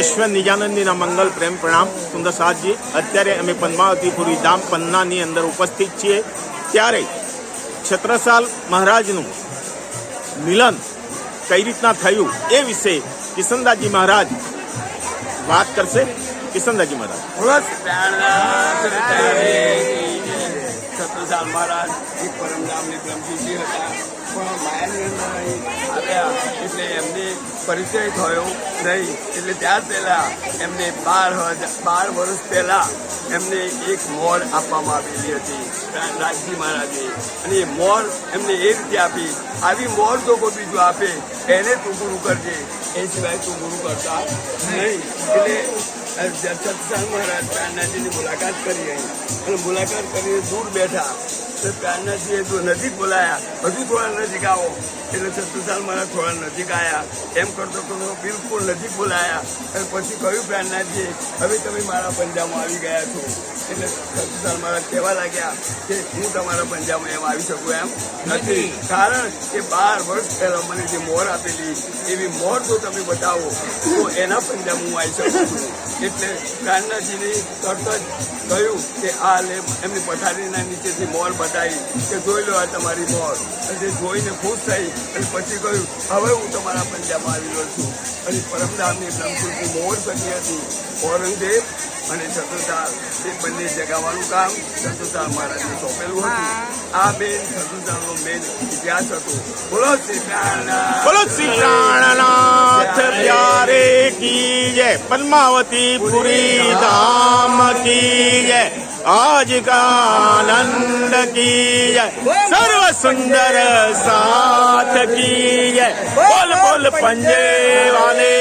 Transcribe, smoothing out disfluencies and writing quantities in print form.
વિશ્વ નિજાનંદીના મંગલ પ્રેમ પ્રણામ સુંદર સાહજી। અત્યારે અમે પદ્માવતીપુરી ધામ પન્નાની અંદર ઉપસ્થિત છીએ। ત્યારે છત્રસાલ મહારાજનું મિલન કઈ રીતના થયું એ વિશે કિશનદાસજી મહારાજ વાત કરશે। કિશનદાસજી મહારાજ છત્રસાલ મહારાજ એક પરમધામની બ્રહ્મજી હતા, પણ માયાની અંદર આવ્યા એટલે એમને પરિચય થયો નહીં। એટલે ત્યાર પહેલાં એમને 12 વર્ષ પહેલાં એમને એક મોર આપવામાં આવેલી હતી રાજજી મહારાજે, અને એ મોર એમને એ રીતે આપી, આવી મોર તો કોઈ બીજું આપે એને તું ગુરુ કરજે, એ સિવાય તું ગુરુ કરતા નહીં। એટલે છત્રસાલ મહારાજ પ્યારનાજીની મુલાકાત કરી અને મુલાકાત કરીને દૂર બેઠા તો પ્યારનાજીએ જો નજીક બોલાયા, હજુ થોડા નજીક આવો, એટલે છત્રસાલ મહારાજ થોડા નજીક આવ્યા, એમ કરતો બિલકુલ નજીક બોલાયા અને પછી કહ્યું પ્યારનાજીએ, હવે તમે મારા પંજામાં આવી ગયા છો। એટલે છત્રસાલ મહારાજ કહેવા લાગ્યા કે હું તમારા પંજામાં એમ આવી શકું એમ નથી, કારણ કે 12 વર્ષ પહેલા મને જે મોર આપેલી એવી મોર જો તમે બતાવો તો એના પંજામાં હું આવી શકું છું। એટલે પ્યારનાજીને તરત જ કહ્યું કે આ લે, એમની પથારીના નીચેથી મોર બતાવી કે જોઈ લો આ તમારી મોર, અને જોઈને ખુશ થઈ અને પછી કહ્યું હવે હું તમારા પંજાબમાં આવેલો છું। અને પરમધામની બ્રહ્મસુરની મોર સખી હતી ઔરંગઝેબ અને છત્રસાલ, એ બંને જગાવવાનું કામ છત્રસાલ મહારાજને સોંપેલું હતું। આ બેન છત્રસાલનો મેન ઇતિહાસ હતો। બોલો શ્રી પ્રાણનાથ, બોલો શ્રી પ્રાણનાથ પ્યારે કી જય, પદ્માવતીપુરી ધામ કી જય, आज का आनंद की जय, सर्व सुंदर साथ की जय, बोल बोल पंजे वाले